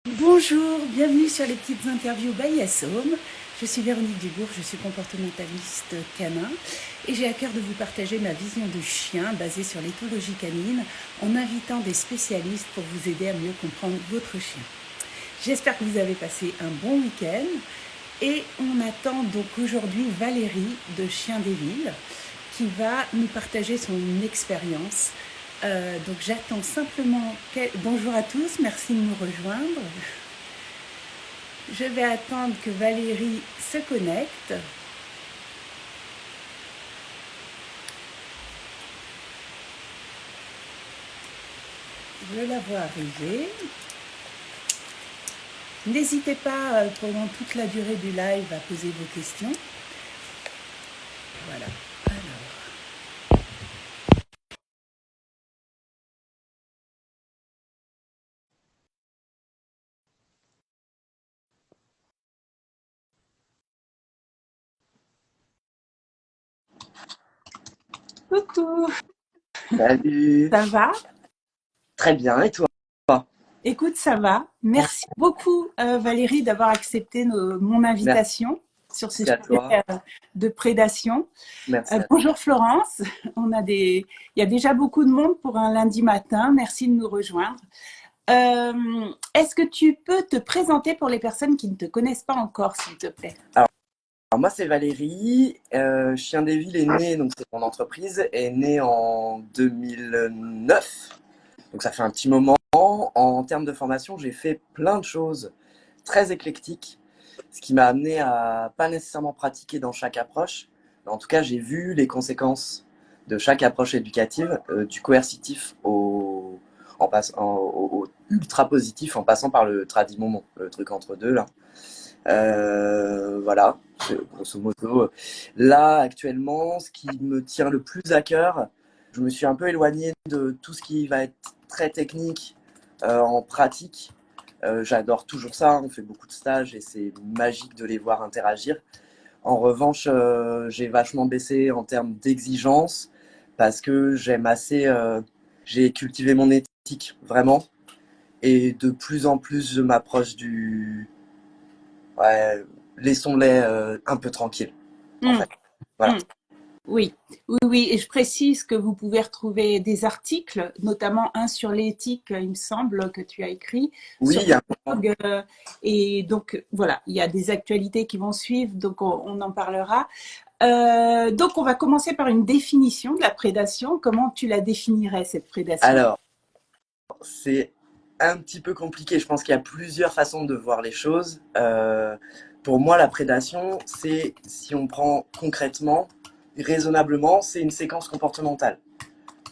Bonjour, bienvenue sur les petites interviews by Assome. Je suis Véronique Dubourg, je suis comportementaliste canin et j'ai à cœur de vous partager ma vision de chien basée sur l'éthologie canine en invitant des spécialistes pour vous aider à mieux comprendre votre chien. J'espère que vous avez passé un bon week-end et on attend donc aujourd'hui Valérie de Chien des Villes qui va nous partager son expérience. Donc j'attends simplement... Bonjour à tous, merci de nous rejoindre. Je vais attendre que Valérie se connecte. Je la vois arriver. N'hésitez pas pendant toute la durée du live à poser vos questions. Voilà. Alors. Coucou, Salut. ça va? Très bien, et toi? Écoute, ça va. Merci beaucoup Valérie d'avoir accepté mon Merci invitation sur ce à sujet toi. de prédation. Merci à toi. Bonjour Florence, il y a déjà beaucoup de monde pour un lundi matin. Merci de nous rejoindre. Est-ce que tu peux te présenter pour les personnes qui ne te connaissent pas encore, s'il te plaît? Alors, moi, c'est Valérie. Chien des Villes est né, donc c'est mon entreprise, est né en 2009. Donc ça fait un petit moment. En termes de formation, j'ai fait plein de choses très éclectiques, ce qui m'a amené à pas nécessairement pratiquer dans chaque approche. Mais en tout cas, j'ai vu les conséquences de chaque approche éducative, du coercitif au ultra positif en passant par le tradit-moment, le truc entre deux là. Voilà, grosso modo. Là, actuellement, ce qui me tient le plus à cœur, je me suis un peu éloigné de tout ce qui va être très technique en pratique. J'adore toujours ça, on fait beaucoup de stages et c'est magique de les voir interagir. En revanche, j'ai vachement baissé en termes d'exigence parce que j'ai cultivé mon éthique vraiment et de plus en plus je m'approche du ouais, laissons-les un peu tranquilles en Hum, fait. Voilà. hum. Oui, oui, oui. Et je précise que vous pouvez retrouver des articles, notamment un sur l'éthique, il me semble, que tu as écrit, Oui, sur il y a ton blog. Et donc, voilà, il y a des actualités qui vont suivre, donc on en parlera. Donc, on va commencer par une définition de la prédation. Comment tu la définirais, cette prédation? alors c'est un petit peu compliqué. Je pense qu'il y a plusieurs façons de voir les choses. Pour moi, la prédation, c'est si on prend concrètement, raisonnablement, c'est une séquence comportementale.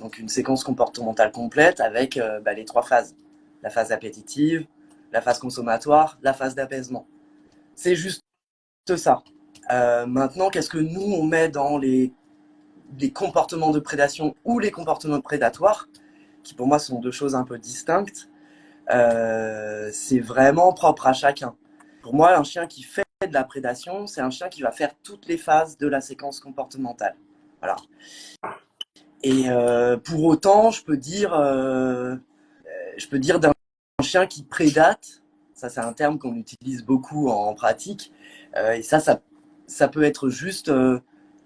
Donc une séquence comportementale complète avec les trois phases. La phase appétitive, la phase consommatoire, la phase d'apaisement. C'est juste ça. Maintenant, qu'est-ce que nous, on met dans les comportements de prédation ou les comportements prédatoires, qui pour moi sont deux choses un peu distinctes, c'est vraiment propre à chacun. Pour moi, un chien qui fait de la prédation, c'est un chien qui va faire toutes les phases de la séquence comportementale. Voilà. Et pour autant, je peux dire d'un chien qui prédate, ça c'est un terme qu'on utilise beaucoup en pratique, et ça peut être juste,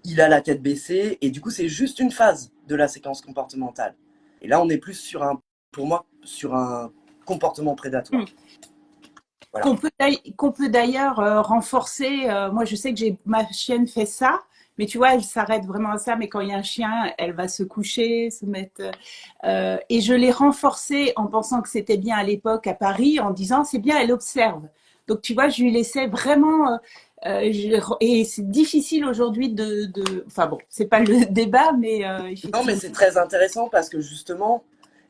il a la tête baissée, et du coup c'est juste une phase de la séquence comportementale. Et là on est plus pour moi, sur un comportement prédatoire. Voilà. Qu'on peut d'ailleurs renforcer. Moi, je sais que ma chienne fait ça, mais tu vois, elle s'arrête vraiment à ça. Mais quand il y a un chien, elle va se coucher, se mettre. Et je l'ai renforcée en pensant que c'était bien à l'époque à Paris, en disant c'est bien, elle observe. Donc tu vois, je lui laissais vraiment. Et c'est difficile aujourd'hui Enfin bon, c'est pas le débat, mais Non, mais effectivement. c'est très intéressant parce que justement,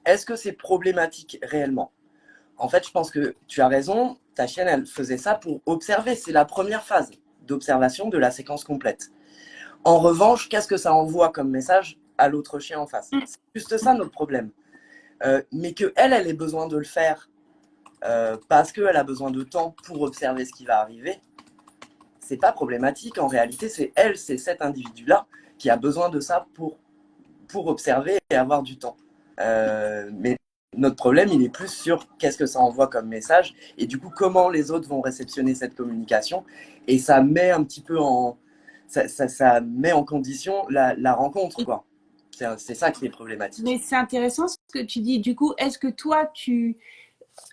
est-ce que c'est problématique réellement? En fait, je pense que tu as raison, ta chienne, elle faisait ça pour observer. C'est la première phase d'observation de la séquence complète. En revanche, qu'est-ce que ça envoie comme message à l'autre chien en face? C'est juste ça notre problème. Mais que elle ait besoin de le faire parce qu'elle a besoin de temps pour observer ce qui va arriver, c'est pas problématique. En réalité, c'est cet individu-là qui a besoin de ça pour observer et avoir du temps. Mais notre problème, il est plus sur qu'est-ce que ça envoie comme message et du coup, comment les autres vont réceptionner cette communication. Et ça met un petit peu en, ça met en condition la rencontre, quoi. C'est ça qui est problématique. Mais c'est intéressant ce que tu dis. Du coup, est-ce que toi,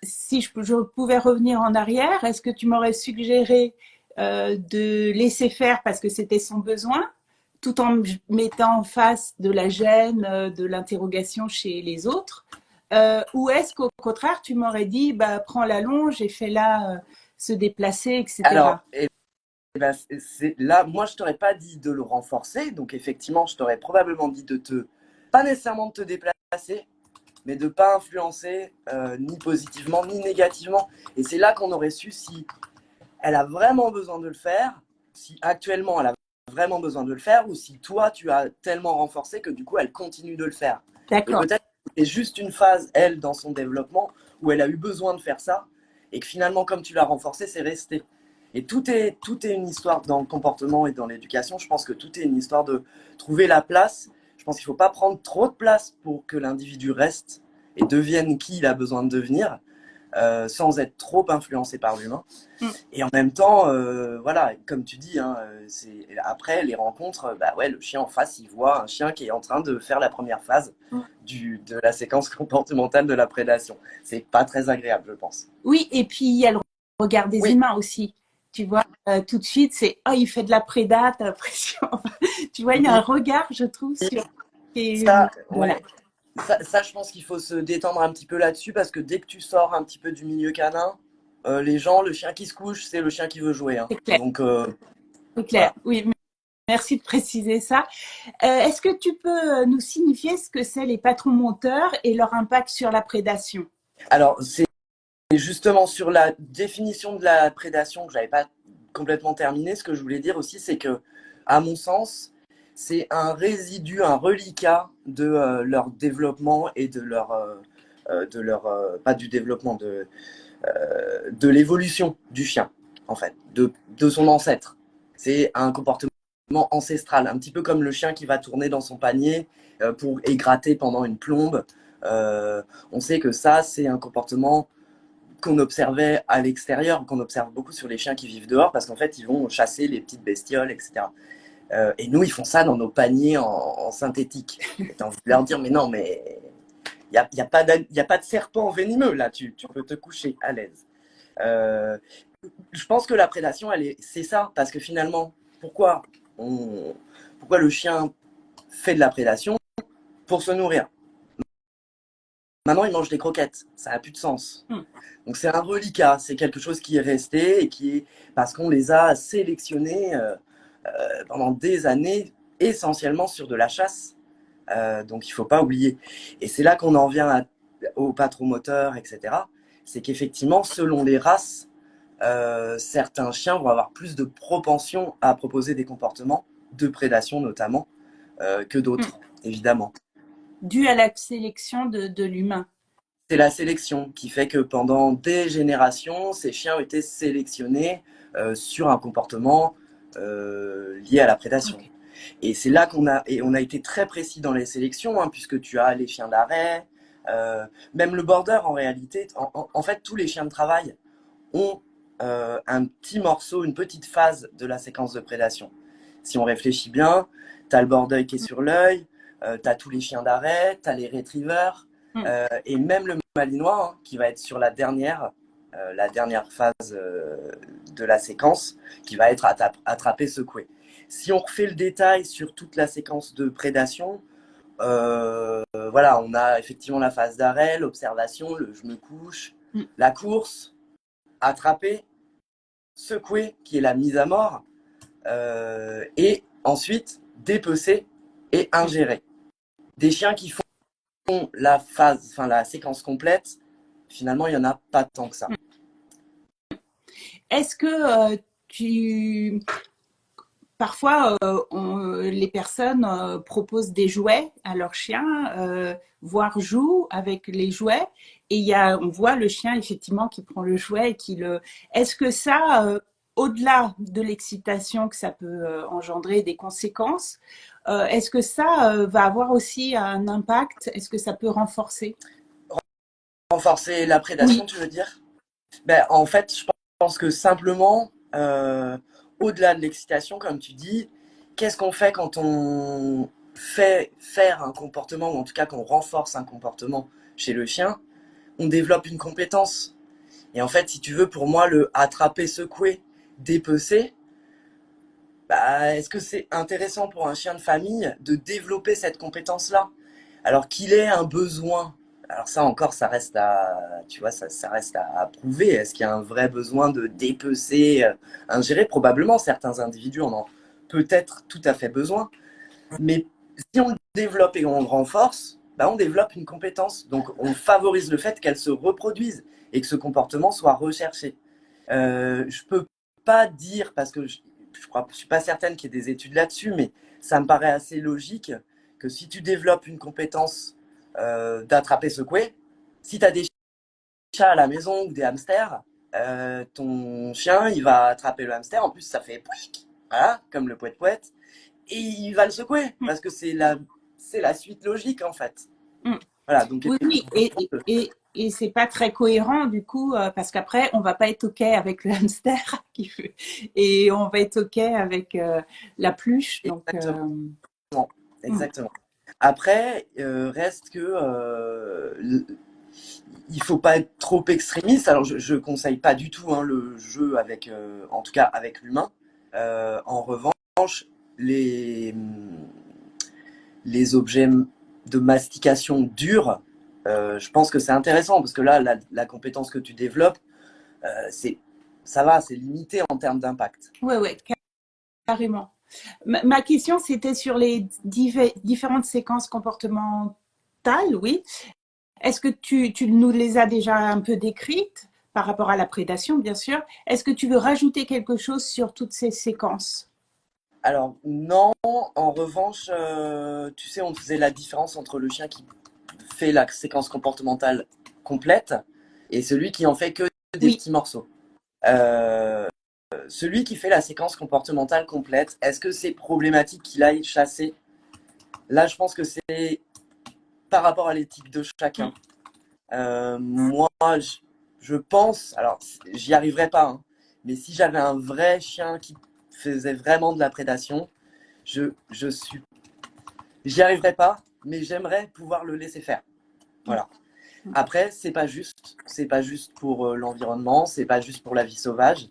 si je pouvais revenir en arrière, est-ce que tu m'aurais suggéré de laisser faire parce que c'était son besoin, tout en mettant en face de la gêne, de l'interrogation chez les autres, ou est-ce qu'au contraire, tu m'aurais dit, bah, prends la longe et fais-la se déplacer, Alors, etc. ben, là, moi, je t'aurais pas dit de le renforcer. Donc, effectivement, je t'aurais probablement dit pas nécessairement de te déplacer, mais de pas influencer ni positivement ni négativement. Et c'est là qu'on aurait su si elle a vraiment besoin de le faire, si actuellement elle a vraiment besoin de le faire, ou si toi tu as tellement renforcé que du coup elle continue de le faire. Et D'accord. peut-être que c'est juste une phase, elle, dans son développement, où elle a eu besoin de faire ça, et que finalement, comme tu l'as renforcé, c'est resté. Et tout est une histoire dans le comportement et dans l'éducation. Je pense que tout est une histoire de trouver la place. Je pense qu'il ne faut pas prendre trop de place pour que l'individu reste et devienne qui il a besoin de devenir, sans être trop influencé par l'humain. Mm. Et en même temps, voilà, comme tu dis, hein, après les rencontres, bah ouais, le chien en face, il voit un chien qui est en train de faire la première phase de la séquence comportementale de la prédation. C'est pas très agréable, je pense. Oui, et puis il y a le regard des Oui, humains aussi. Tu vois, tout de suite, c'est oh, il fait de la préda, t'as l'impression. Tu vois, il y a un oui, regard, je trouve, sur. ça, Voilà. ouais. Ça, je pense qu'il faut se détendre un petit peu là-dessus parce que dès que tu sors un petit peu du milieu canin, les gens, le chien qui se couche, c'est le chien qui veut jouer, hein. C'est clair, Donc, c'est clair. voilà. Oui, merci de préciser ça. Est-ce que tu peux nous signifier ce que c'est les patrons monteurs et leur impact sur la prédation? Alors, c'est justement sur la définition de la prédation que j'avais pas complètement terminé. Ce que je voulais dire aussi, c'est que, à mon sens, c'est un résidu, un reliquat de leur développement et pas du développement, de l'évolution du chien, en fait, de son ancêtre. C'est un comportement ancestral, un petit peu comme le chien qui va tourner dans son panier pour égratter pendant une plombe. On sait que ça, c'est un comportement qu'on observait à l'extérieur, qu'on observe beaucoup sur les chiens qui vivent dehors, parce qu'en fait, ils vont chasser les petites bestioles, etc. Et nous, ils font ça dans nos paniers en synthétique. Et t'as envie de leur dire, mais non, mais il y a pas de serpent venimeux, là, tu peux te coucher à l'aise. Euh, je pense que la prédation, c'est ça, parce que finalement, pourquoi, pourquoi le chien fait de la prédation? Pour se nourrir. Maintenant, il mange des croquettes, ça n'a plus de sens. Hmm. Donc c'est un reliquat, c'est quelque chose qui est resté et qui est parce qu'on les a sélectionnés pendant des années, essentiellement sur de la chasse. Donc il ne faut pas oublier. Et c'est là qu'on en vient aux patromoteurs, etc. C'est qu'effectivement, selon les races, certains chiens vont avoir plus de propension à proposer des comportements de prédation notamment que Hmm. d'autres, évidemment. Dû à la sélection de l'humain. C'est la sélection qui fait que pendant des générations, ces chiens ont été sélectionnés sur un comportement lié à la prédation. Ok. Et c'est là on a été très précis dans les sélections, hein, puisque tu as les chiens d'arrêt, même le border en réalité. En fait, tous les chiens de travail ont un petit morceau, une petite phase de la séquence de prédation. Si on réfléchit bien, tu as le border qui est sur l'œil, tu as tous les chiens d'arrêt, tu as les retrievers, Hmm. et même le malinois, hein, qui va être sur la dernière phase de la séquence, qui va être attrapé, secoué. Si on refait le détail sur toute la séquence de prédation, voilà, on a effectivement la phase d'arrêt, l'observation, le je me couche, Hmm. la course, attraper, secouer, qui est la mise à mort, et ensuite dépecer et ingérer. Des chiens qui font la séquence complète, finalement, il n'y en a pas tant que ça. Est-ce que parfois, les personnes proposent des jouets à leurs chiens, voire jouent avec les jouets, et on voit le chien effectivement qui prend le jouet et qui le. Est-ce que ça, au-delà de l'excitation que ça peut engendrer, des conséquences, est-ce que ça va avoir aussi un impact? Est-ce que ça peut renforcer? Renforcer la prédation, Oui. tu veux dire? Ben, en fait, je pense que simplement, au-delà de l'excitation, comme tu dis, qu'est-ce qu'on fait quand on fait faire un comportement, ou en tout cas qu'on renforce un comportement chez le chien? On développe une compétence. Et en fait, si tu veux, pour moi, le attraper, secouer, dépecer, bah, est-ce que c'est intéressant pour un chien de famille de développer cette compétence-là? Alors qu'il ait un besoin. Alors ça encore, ça reste à, tu vois, ça reste à prouver. Est-ce qu'il y a un vrai besoin de dépecer, ingérer? Probablement, certains individus en ont peut-être tout à fait besoin. Mais si on le développe et on le renforce, bah on développe une compétence. Donc on favorise le fait qu'elle se reproduise et que ce comportement soit recherché. Je peux pas dire, parce que je suis pas certaine qu'il y ait des études là-dessus, mais ça me paraît assez logique que si tu développes une compétence d'attraper secouer, si tu as des chats à la maison ou des hamsters, ton chien il va attraper le hamster, en plus ça fait pouic, voilà, comme le poète-poète, et il va le secouer, parce que c'est la suite logique en fait. Mm. Voilà, donc Oui, oui, et c'est pas très cohérent du coup, parce qu'après, on va pas être OK avec le hamster et on va être OK avec la pluche. Donc, exactement, mm, exactement. Après, reste que il faut pas être trop extrémiste. Alors, je conseille pas du tout hein, le jeu avec, en tout cas avec l'humain. En revanche, les, les objets de mastication dure, je pense que c'est intéressant parce que là, la compétence que tu développes, c'est, ça va, c'est limité en termes d'impact. ouais, ouais, carrément. Ma question, c'était sur les différentes séquences comportementales, oui. Est-ce que tu nous les as déjà un peu décrites par rapport à la prédation, bien sûr? Est-ce que tu veux rajouter quelque chose sur toutes ces séquences? Alors, non, en revanche, tu sais, on faisait la différence entre le chien qui fait la séquence comportementale complète et celui qui en fait que des Oui, petits morceaux. Euh, Celui qui fait la séquence comportementale complète, est-ce que c'est problématique qu'il aille chasser? Là, je pense que c'est par rapport à l'éthique de chacun. Moi, je pense, alors j'y arriverai pas, hein, mais si j'avais un vrai chien qui faisait vraiment de la prédation, je suis, j'y arriverai pas, mais j'aimerais pouvoir le laisser faire. Voilà. Après, c'est pas juste pour l'environnement, c'est pas juste pour la vie sauvage,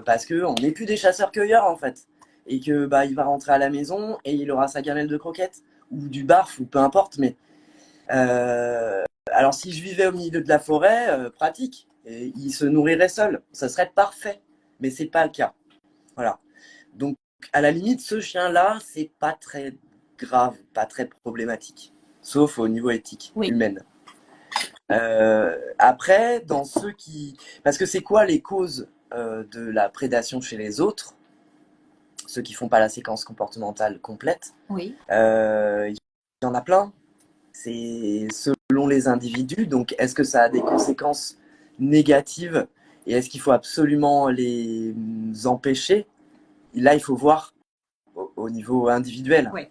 parce que on n'est plus des chasseurs-cueilleurs en fait, et que bah il va rentrer à la maison et il aura sa gamelle de croquettes ou du barf ou peu importe, mais alors si je vivais au milieu de la forêt, pratique, et il se nourrirait seul, ça serait parfait, mais c'est pas le cas. Voilà. Donc à la limite, ce chien-là, c'est pas très grave, pas très problématique, sauf au niveau éthique, oui. humaine. Après, dans ceux qui... Parce que c'est quoi les causes de la prédation chez les autres, ceux qui font pas la séquence comportementale complète? Oui. Il y en a plein. C'est selon les individus. Donc, est-ce que ça a des conséquences négatives et est-ce qu'il faut absolument les empêcher? Là, il faut voir au niveau individuel. Oui.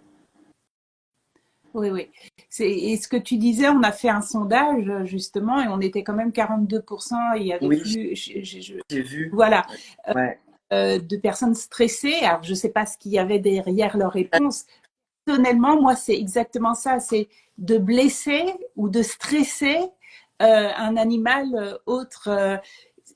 Oui, oui. Et ce que tu disais, on a fait un sondage justement et on était quand même 42%. Il y avait Oui, plus, j'ai vu. voilà, Ouais. de personnes stressées. Alors, je ne sais pas ce qu'il y avait derrière leur réponse. Personnellement, moi, c'est exactement ça. C'est de blesser ou de stresser un animal autre.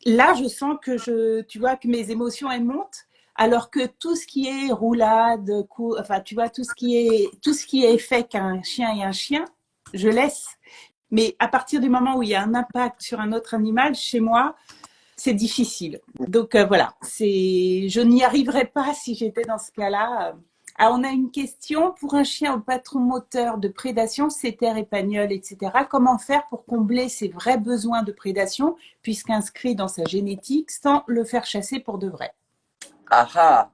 Là, je sens que tu vois, que mes émotions elles montent, alors que tout ce qui est roulade, enfin, tu vois, tout ce qui est fait qu'un chien et un chien, je laisse. Mais à partir du moment où il y a un impact sur un autre animal, chez moi, c'est difficile. Donc voilà, je n'y arriverais pas si j'étais dans ce cas-là. Ah, on a une question pour un chien au patron moteur de prédation, setter, épagnol, etc. Comment faire pour combler ses vrais besoins de prédation, puisqu'inscrit dans sa génétique, sans le faire chasser pour de vrai? Ah ah.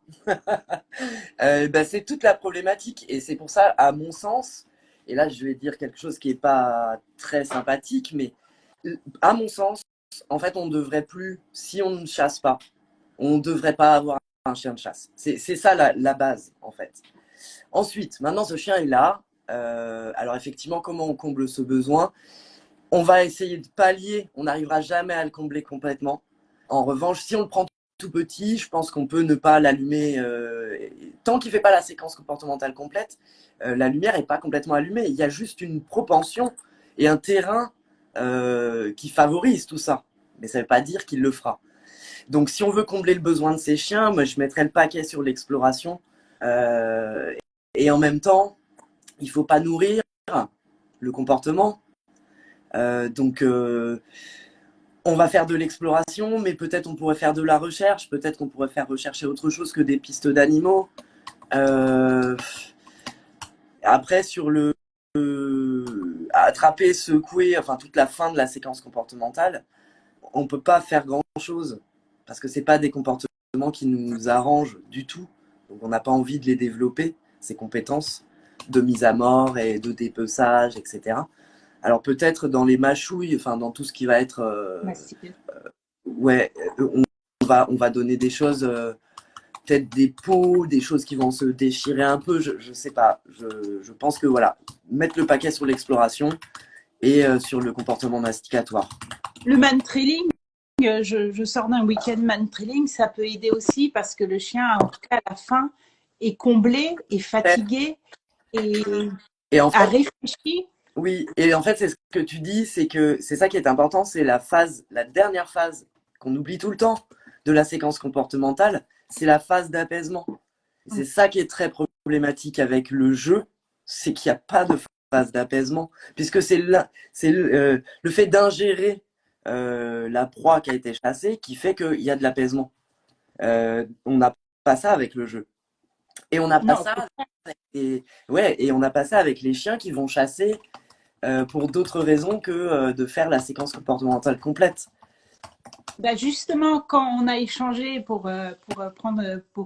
Ben, c'est toute la problématique et c'est pour ça, à mon sens, et là je vais dire quelque chose qui est pas très sympathique, mais à mon sens, en fait, on ne devrait plus, si on ne chasse pas, on ne devrait pas avoir un chien de chasse. C'est ça la base, en fait. Ensuite, maintenant ce chien est là. Alors effectivement, comment on comble ce besoin? On va essayer de pallier, on n'arrivera jamais à le combler complètement. En revanche, si on le prend tout petit, je pense qu'on peut ne pas l'allumer. Tant qu'il ne fait pas la séquence comportementale complète, la lumière n'est pas complètement allumée. Il y a juste une propension et un terrain qui favorise tout ça. Mais ça ne veut pas dire qu'il le fera. Donc si on veut combler le besoin de ces chiens, moi je mettrais le paquet sur l'exploration. Et en même temps, il ne faut pas nourrir le comportement. Donc on va faire de l'exploration, mais peut-être on pourrait faire de la recherche, peut-être qu'on pourrait faire rechercher autre chose que des pistes d'animaux. Après, sur le attraper, secouer, enfin toute la fin de la séquence comportementale, on ne peut pas faire grand-chose parce que c'est pas des comportements qui nous arrangent du tout. Donc on n'a pas envie de les développer, ces compétences de mise à mort et de dépeçage, etc. Alors peut-être dans les mâchouilles, enfin dans tout ce qui va être ouais, on va donner des choses, peut-être des peaux, des choses qui vont se déchirer un peu, je sais pas. Je pense que voilà, mettre le paquet sur l'exploration et sur le comportement masticatoire. Le man-trailing, je sors d'un week-end man-trailing, ça peut aider aussi parce que le chien, en tout cas à la fin, est comblé, est fatigué et en fait, a réfléchi. Oui, et en fait, c'est ce que tu dis, c'est que c'est ça qui est important, c'est la phase, la dernière phase qu'on oublie tout le temps de la séquence comportementale, c'est la phase d'apaisement. C'est ça qui est très problématique avec le jeu, c'est qu'il n'y a pas de phase d'apaisement, puisque c'est le fait d'ingérer la proie qui a été chassée qui fait qu'il y a de l'apaisement. On n'a pas ça avec le jeu. Et on n'a pas ça et on n'a pas ça avec les chiens qui vont chasser pour d'autres raisons que de faire la séquence comportementale complète. Ben justement, quand on a échangé pour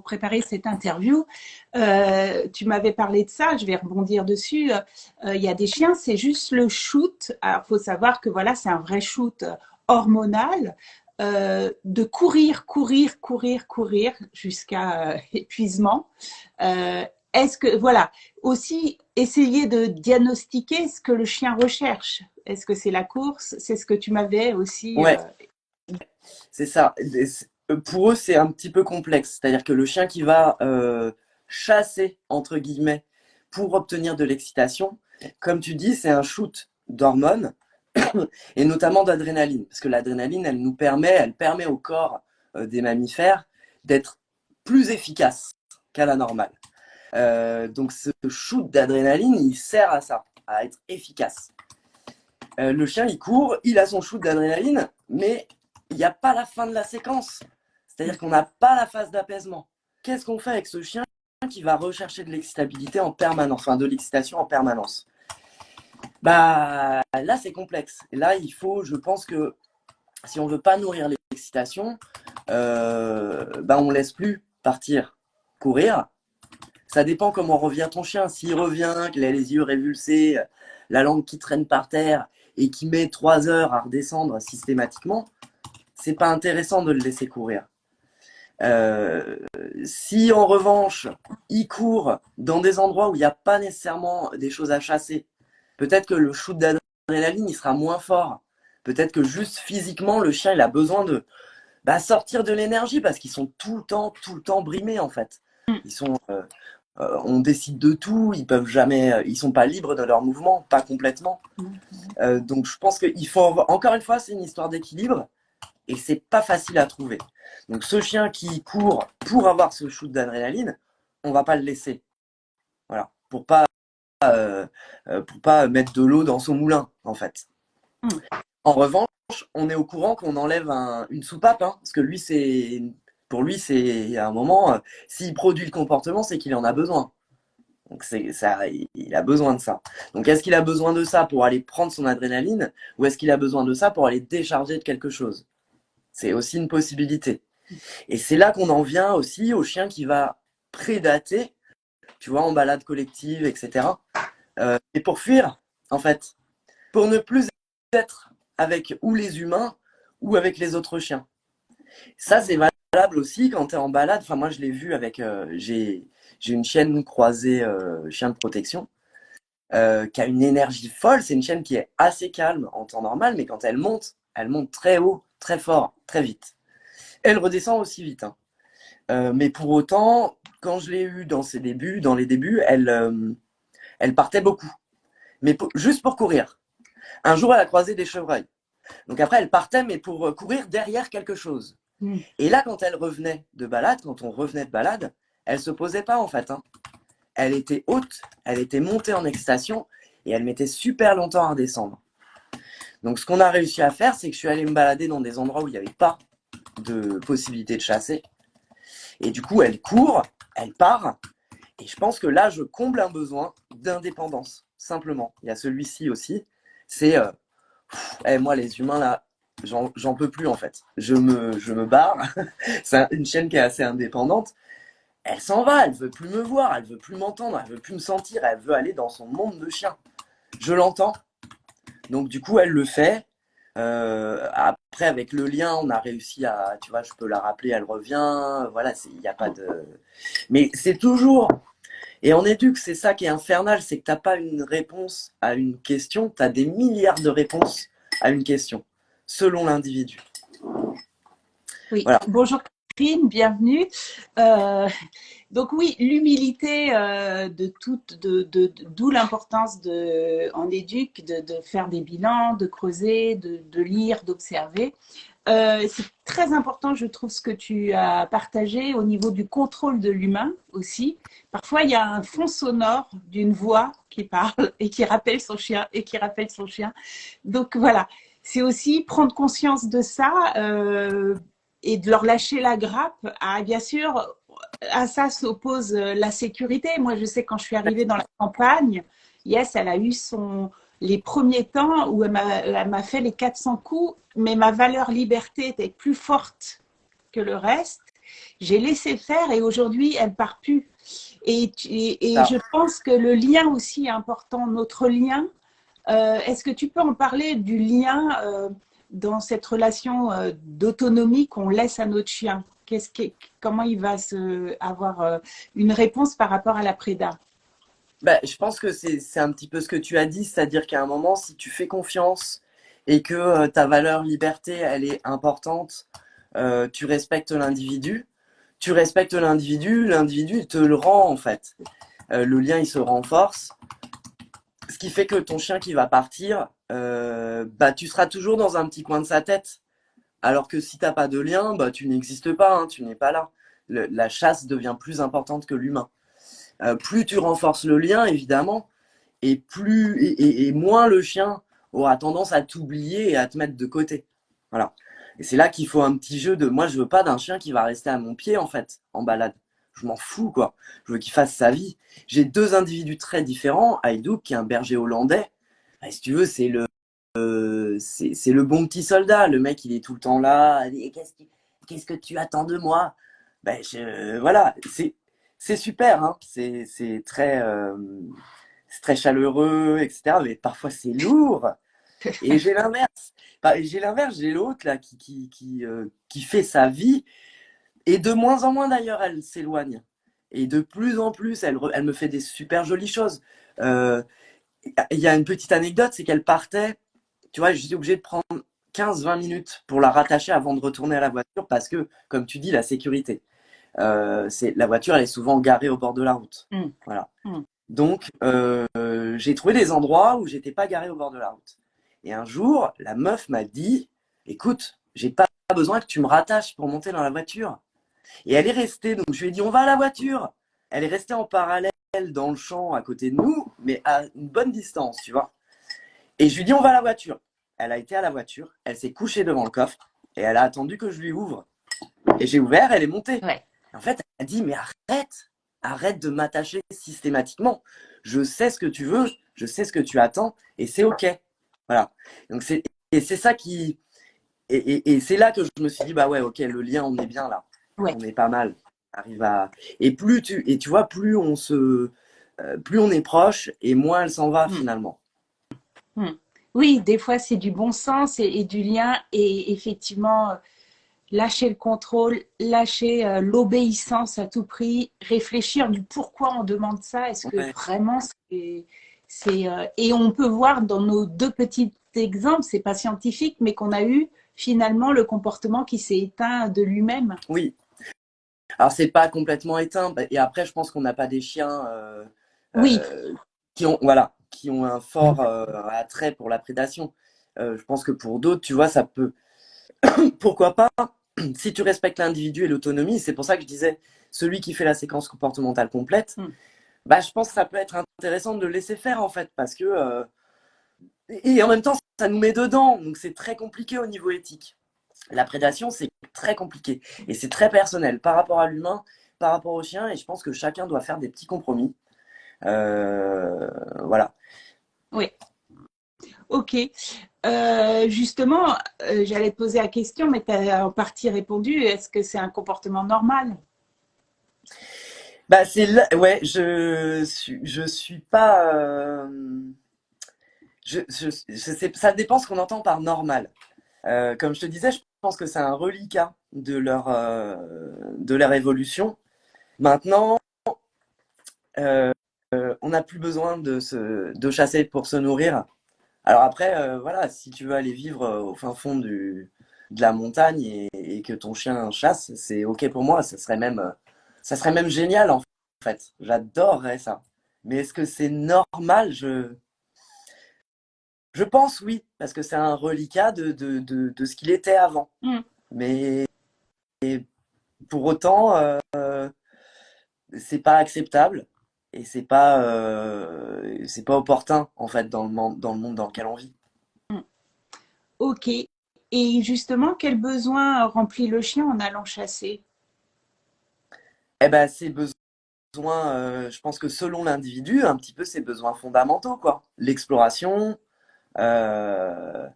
préparer cette interview, tu m'avais parlé de ça, je vais rebondir dessus. Il y a des chiens, c'est juste le shoot. Alors, il faut savoir que voilà, c'est un vrai shoot hormonal. De courir, courir, courir, courir jusqu'à épuisement. Est-ce que, voilà, aussi essayer de diagnostiquer ce que le chien recherche. Est-ce que c'est la course? C'est ce que tu m'avais aussi. Ouais, c'est ça. Pour eux, c'est un petit peu complexe. C'est-à-dire que le chien qui va chasser, entre guillemets, pour obtenir de l'excitation, comme tu dis, c'est un shoot d'hormones et notamment d'adrénaline. Parce que l'adrénaline, elle permet au corps des mammifères d'être plus efficace qu'à la normale. Donc ce shoot d'adrénaline, il sert à ça, à être efficace. Le chien, il court, il a son shoot d'adrénaline, mais il n'y a pas la fin de la séquence. C'est-à-dire qu'on n'a pas la phase d'apaisement. Qu'est-ce qu'on fait avec ce chien qui va rechercher de l'excitabilité en permanence, enfin de l'excitation en permanence? Bah là, c'est complexe. Et là, il faut, je pense que si on veut pas nourrir l'excitation, bah on laisse plus partir courir. Ça dépend comment revient ton chien. S'il revient, qu'il a les yeux révulsés, la langue qui traîne par terre et qui met 3 heures à redescendre systématiquement, c'est pas intéressant de le laisser courir. Si en revanche, il court dans des endroits où il n'y a pas nécessairement des choses à chasser, peut-être que le shoot d'adrénaline il sera moins fort. Peut-être que juste physiquement, le chien il a besoin de sortir de l'énergie parce qu'ils sont tout le temps brimés en fait. Ils sont, on décide de tout, ils peuvent jamais, ils sont pas libres de leur mouvement, pas complètement. Donc je pense qu'il faut encore une fois, c'est une histoire d'équilibre et c'est pas facile à trouver. Donc ce chien qui court pour avoir ce shoot d'adrénaline, on va pas le laisser. Voilà, pour pas mettre de l'eau dans son moulin en fait. En revanche, on est au courant qu'on enlève une soupape, hein, parce que pour lui, c'est à un moment, s'il produit le comportement, c'est qu'il en a besoin. Donc ça, il a besoin de ça. Donc est-ce qu'il a besoin de ça pour aller prendre son adrénaline, ou est-ce qu'il a besoin de ça pour aller décharger de quelque chose? C'est aussi une possibilité. Et c'est là qu'on en vient aussi au chien qui va prédater, tu vois, en balade collective, etc. Et pour fuir, en fait, pour ne plus être avec ou les humains ou avec les autres chiens. Ça, c'est valable aussi quand tu es en balade. Enfin, moi, je l'ai vu avec. J'ai une chienne croisée chien de protection. qui a une énergie folle. C'est une chienne qui est assez calme en temps normal, mais quand elle monte très haut, très fort, très vite. Elle redescend aussi vite, hein. Mais pour autant, quand je l'ai eue dans les débuts, elle partait beaucoup, mais juste pour courir. Un jour, elle a croisé des chevreuils. Donc après, elle partait, mais pour courir derrière quelque chose. Et là, quand elle revenait de balade, quand on revenait de balade, elle se posait pas en fait, hein. Elle était haute, elle était montée en excitation et elle mettait super longtemps à redescendre. Donc ce qu'on a réussi à faire, c'est que je suis allé me balader dans des endroits où il n'y avait pas de possibilité de chasser. Et du coup, elle court, elle part. Et je pense que là, je comble un besoin d'indépendance, simplement. Il y a celui-ci aussi. C'est, moi, les humains, là, j'en peux plus, en fait. Je me barre. C'est une chienne qui est assez indépendante. Elle s'en va, elle veut plus me voir, elle veut plus m'entendre, elle veut plus me sentir, elle veut aller dans son monde de chien. Je l'entends. Donc, du coup, elle le fait. Après, avec le lien, on a réussi à, tu vois, je peux la rappeler, elle revient. Voilà, il n'y a pas de. Mais c'est toujours. Et en éduque, c'est ça qui est infernal, c'est que t'as pas une réponse à une question, tu as des milliards de réponses à une question, selon l'individu. Oui, Voilà. bonjour Catherine, bienvenue. Donc oui, l'humilité d'où l'importance en éduc de faire des bilans, de creuser, de lire, d'observer. C'est très important, je trouve, ce que tu as partagé au niveau du contrôle de l'humain aussi. Parfois, il y a un fond sonore d'une voix qui parle et qui rappelle son chien et qui rappelle son chien. Donc voilà, c'est aussi prendre conscience de ça et de leur lâcher la grappe. Ah, bien sûr, à ça s'oppose la sécurité. Moi, je sais quand je suis arrivée dans la campagne, Yes, elle a eu les premiers temps où elle m'a fait les 400 coups, mais ma valeur liberté était plus forte que le reste. J'ai laissé faire et aujourd'hui, elle part plus. Et je pense que le lien aussi est important, notre lien. Est-ce que tu peux en parler du lien dans cette relation d'autonomie qu'on laisse à notre chien? Comment il va avoir une réponse par rapport à la préda? Je pense que c'est un petit peu ce que tu as dit, c'est-à-dire qu'à un moment, si tu fais confiance et que ta valeur liberté, elle est importante, tu respectes l'individu, l'individu, il te le rend en fait. Le lien, il se renforce. Ce qui fait que ton chien qui va partir, tu seras toujours dans un petit coin de sa tête. Alors que si t'as pas de lien, tu n'existes pas, hein, tu n'es pas là. La chasse devient plus importante que l'humain. Plus tu renforces le lien, évidemment, et moins le chien aura tendance à t'oublier et à te mettre de côté. Voilà. Et c'est là qu'il faut un petit jeu de. Moi, je veux pas d'un chien qui va rester à mon pied, en fait, en balade. Je m'en fous, quoi. Je veux qu'il fasse sa vie. J'ai deux individus très différents. Haïdouk, qui est un berger hollandais. Si tu veux, c'est le bon petit soldat. Le mec, il est tout le temps là. Qu'est-ce que tu attends de moi? Voilà, c'est super, hein. C'est très chaleureux, etc. Mais parfois, c'est lourd. Et j'ai l'inverse. J'ai l'autre là qui fait sa vie. Et de moins en moins d'ailleurs, elle s'éloigne. Et de plus en plus, elle me fait des super jolies choses. Euh, Il y a une petite anecdote, c'est qu'elle partait. Tu vois, j'étais obligé de prendre 15-20 minutes pour la rattacher avant de retourner à la voiture parce que, comme tu dis, la sécurité. La voiture, elle est souvent garée au bord de la route. Voilà. Donc, j'ai trouvé des endroits où j'étais pas garé au bord de la route. Et un jour, la meuf m'a dit, écoute, j'ai pas besoin que tu me rattaches pour monter dans la voiture. Et elle est restée, donc je lui ai dit, on va à la voiture. Elle est restée en parallèle dans le champ à côté de nous, mais à une bonne distance, tu vois. Et je lui ai dit, on va à la voiture. Elle a été à la voiture, elle s'est couchée devant le coffre, et elle a attendu que je lui ouvre. Et j'ai ouvert, elle est montée. Ouais. En fait, elle a dit, mais arrête de m'attacher systématiquement. Je sais ce que tu veux, je sais ce que tu attends, et c'est OK. Voilà. Donc et c'est ça qui. Et c'est là que je me suis dit, bah ouais, OK, le lien, on est bien là. Ouais. On est pas mal. Arrive à. Et tu vois, plus on est proche, et moins elle s'en va finalement. Oui, des fois c'est du bon sens et du lien et effectivement lâcher le contrôle, lâcher l'obéissance à tout prix, réfléchir du pourquoi on demande ça. Est-ce que Ouais. vraiment Et on peut voir dans nos deux petits exemples, c'est pas scientifique, mais qu'on a eu finalement le comportement qui s'est éteint de lui-même. Oui. Alors, c'est pas complètement éteint. Et après, je pense qu'on n'a pas des chiens Oui, qui ont un fort attrait pour la prédation. Je pense que pour d'autres, tu vois, ça peut. Pourquoi pas, si tu respectes l'individu et l'autonomie, c'est pour ça que je disais, celui qui fait la séquence comportementale complète, bah, je pense que ça peut être intéressant de le laisser faire, en fait, parce que. Et en même temps, ça nous met dedans, donc c'est très compliqué au niveau éthique. La prédation, c'est très compliqué et c'est très personnel par rapport à l'humain, par rapport au chien, et je pense que chacun doit faire des petits compromis. Voilà. oui. Ok. Justement, j'allais te poser la question, mais tu as en partie répondu. Est-ce que c'est un comportement normal? Bah c'est là, ouais, je suis pas, je sais, ça dépend ce qu'on entend par normal. Comme je te disais, je pense que c'est un reliquat de leur évolution. Maintenant, euh, on n'a plus besoin de chasser pour se nourrir. Alors après, voilà, si tu veux aller vivre au fin fond de la montagne et que ton chien chasse, c'est OK pour moi. Ça serait même génial en fait. J'adorerais ça. Mais est-ce que c'est normal? Je pense oui, parce que c'est un reliquat de ce qu'il était avant. Mm. Mais pour autant, c'est pas acceptable et c'est pas opportun en fait dans le monde dans lequel on vit. Ok. Et justement, quel besoin remplit le chien en allant chasser? Eh ben, ces besoins, je pense que selon l'individu, un petit peu ses besoins fondamentaux, quoi. L'exploration, euh,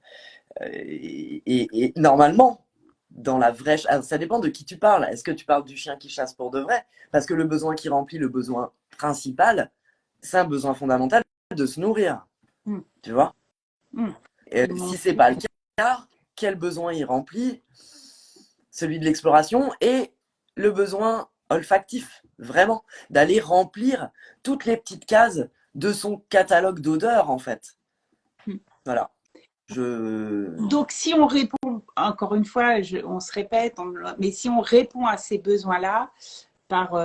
et normalement, dans la vraie. Alors, ça dépend de qui tu parles. Est-ce que tu parles du chien qui chasse pour de vrai? Parce que le besoin qui remplit le besoin principal, c'est un besoin fondamental de se nourrir. Mm. Tu vois? Mm. Et si c'est pas le cas, quel besoin il remplit? Celui de l'exploration et le besoin olfactif, vraiment, d'aller remplir toutes les petites cases de son catalogue d'odeurs, en fait. Mm. Voilà. Je... Donc, si on répond, encore une fois, on se répète, mais si on répond à ces besoins-là par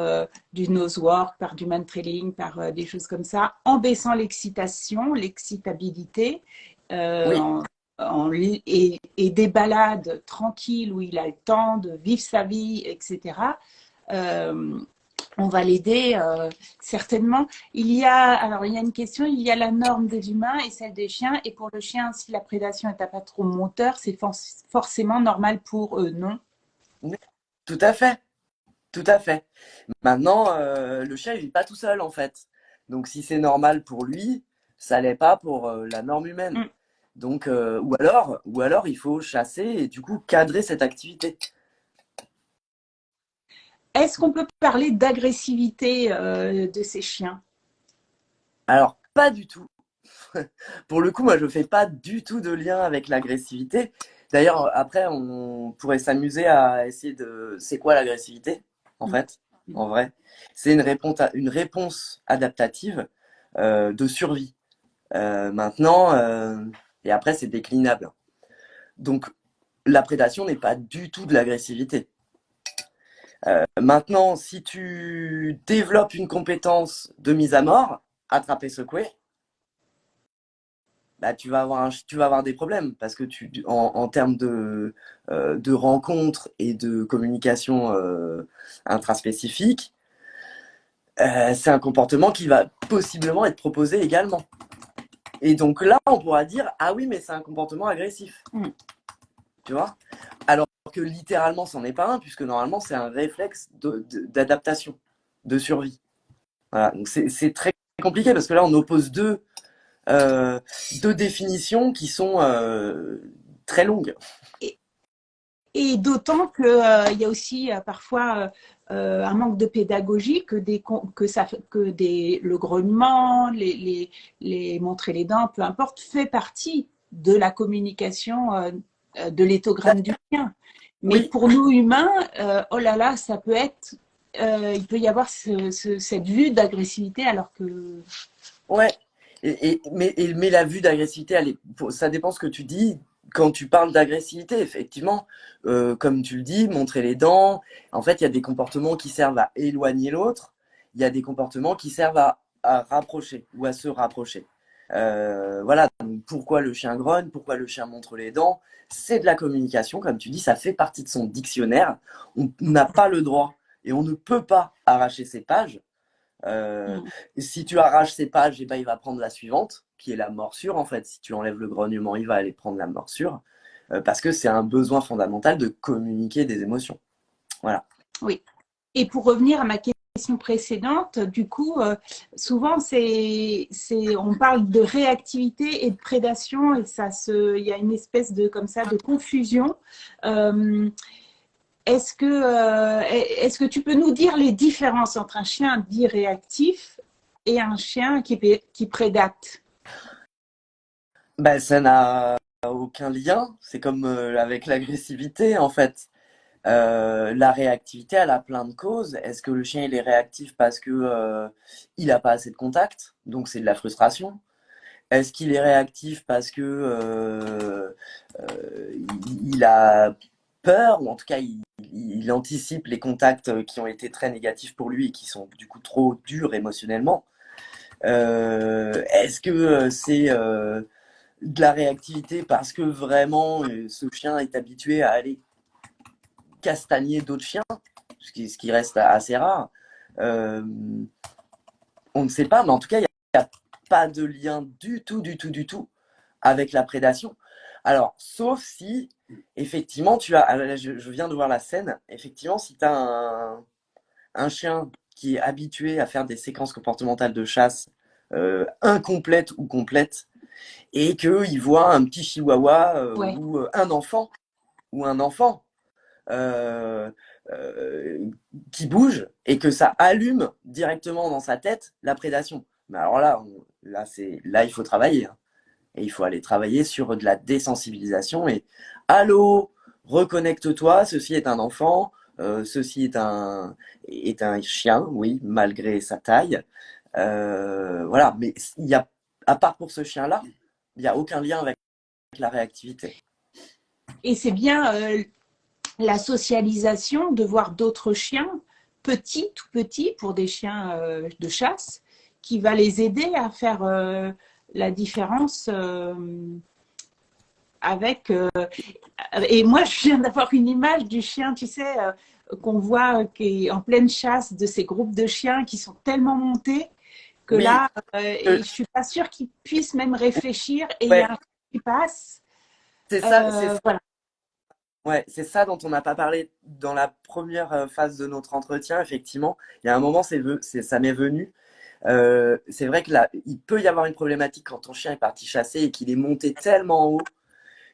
du nosework, par du man-trailing, par des choses comme ça, en baissant l'excitation, l'excitabilité, Oui, et des balades tranquilles où il a le temps de vivre sa vie, etc. Euh, on va l'aider certainement. Alors il y a une question, il y a la norme des humains et celle des chiens. Et pour le chien, si la prédation est un patron monteur, c'est forcément normal pour eux, non? tout à fait. Tout à fait. Maintenant, le chien, il vit pas tout seul, en fait. Donc, si c'est normal pour lui, ça l'est pas pour la norme humaine. Mm. Donc, ou alors, il faut chasser et du coup cadrer cette activité. Est-ce qu'on peut parler d'agressivité de ces chiens? Alors, pas du tout. Pour le coup, moi, je fais pas du tout de lien avec l'agressivité. D'ailleurs, après, on pourrait s'amuser à essayer de... C'est quoi l'agressivité, en Mm. fait, en vrai? C'est une réponse adaptative de survie. Maintenant, et après, c'est déclinable. Donc, la prédation n'est pas du tout de l'agressivité. Maintenant, si tu développes une compétence de mise à mort, attraper, secouer, bah, tu vas avoir des problèmes parce que en termes de rencontres et de communication intraspécifique, c'est un comportement qui va possiblement être proposé également. Et donc là, on pourra dire, ah oui, mais c'est un comportement agressif. Mm. Tu vois? Alors que littéralement, c'en est pas un, puisque normalement, c'est un réflexe d'adaptation, de survie. Voilà. Donc c'est très compliqué parce que là, on oppose deux définitions qui sont très longues. Et, et d'autant qu'il y a aussi parfois un manque de pédagogie, le grognement, les montrer les dents, peu importe, fait partie de la communication de l'éthogramme du chien. Mais Oui, pour nous humains, oh là là, ça peut être, il peut y avoir cette vue d'agressivité alors que... ouais. Mais la vue d'agressivité, ça dépend ce que tu dis. Quand tu parles d'agressivité, effectivement, comme tu le dis, montrer les dents, en fait, il y a des comportements qui servent à éloigner l'autre, il y a des comportements qui servent à rapprocher ou à se rapprocher. Voilà, donc pourquoi le chien grogne, pourquoi le chien montre les dents, c'est de la communication, comme tu dis, ça fait partie de son dictionnaire. On n'a pas le droit et on ne peut pas arracher ces pages. Euh, Mm. Si tu arraches ces pages, et ben, il va prendre la suivante, qui est la morsure en fait. Si tu enlèves le grognement, il va aller prendre la morsure, parce que c'est un besoin fondamental de communiquer des émotions. Voilà. Oui. Et pour revenir à ma question précédente, du coup, souvent, on parle de réactivité et de prédation et il y a une espèce de, comme ça, de confusion. Euh, est-ce que tu peux nous dire les différences entre un chien dit réactif et un chien qui prédate? Ben, ça n'a aucun lien. C'est comme avec l'agressivité en fait. La réactivité, elle a plein de causes. Est-ce que le chien il est réactif parce que il n'a pas assez de contact, donc c'est de la frustration? Est-ce qu'il est réactif parce que il a peur, ou en tout cas il anticipe les contacts qui ont été très négatifs pour lui et qui sont du coup trop durs émotionnellement? Est-ce que c'est de la réactivité parce que vraiment ce chien est habitué à aller castagner d'autres chiens, ce qui reste assez rare? Euh, on ne sait pas, mais en tout cas, il n'y a pas de lien du tout, du tout, du tout avec la prédation. Alors, sauf si, effectivement, je viens de voir la scène, effectivement, si tu as un chien qui est habitué à faire des séquences comportementales de chasse incomplètes ou complètes, et qu'il voit un petit chihuahua Ouais. ou un enfant euh, euh, qui bouge et que ça allume directement dans sa tête la prédation. Mais alors là, il faut travailler. Hein. Et il faut aller travailler sur de la désensibilisation et allô, reconnecte-toi, ceci est un enfant, ceci est un chien, oui, malgré sa taille. Voilà, mais à part pour ce chien-là, il n'y a aucun lien avec la réactivité. Et c'est bien la socialisation de voir d'autres chiens, petits, tout petits, pour des chiens de chasse, qui va les aider à faire la différence avec. Et moi, je viens d'avoir une image du chien, tu sais, qu'on voit qui est en pleine chasse, de ces groupes de chiens qui sont tellement montés que Oui, là, et je suis pas sûre qu'ils puissent même réfléchir et il y a ouais, un truc qui passe. c'est ça. Voilà. Ouais, c'est ça dont on n'a pas parlé dans la première phase de notre entretien, effectivement. Il y a un moment, ça m'est venu. C'est vrai que là, il peut y avoir une problématique quand ton chien est parti chasser et qu'il est monté tellement haut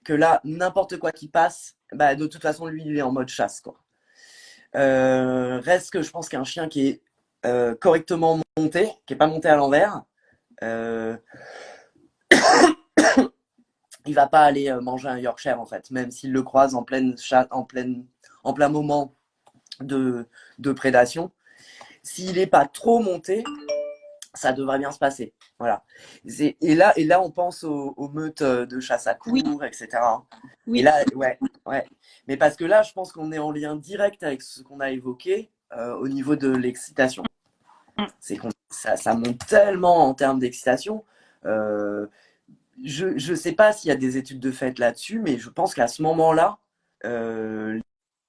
que là, n'importe quoi qui passe, bah, de toute façon, lui, il est en mode chasse, quoi. Reste que je pense qu'un chien qui est correctement monté, qui n'est pas monté à l'envers, euh, il va pas aller manger un Yorkshire en fait, même s'il le croise en plein moment de, de prédation. S'il n'est pas trop monté, ça devrait bien se passer. Voilà. Et là, on pense aux meutes de chasse à Oui, courre, etc. Et oui. là, ouais, ouais. Mais parce que là, je pense qu'on est en lien direct avec ce qu'on a évoqué au niveau de l'excitation. C'est ça monte tellement en termes d'excitation. Euh, je ne sais pas s'il y a des études de fait là-dessus, mais je pense qu'à ce moment-là, euh,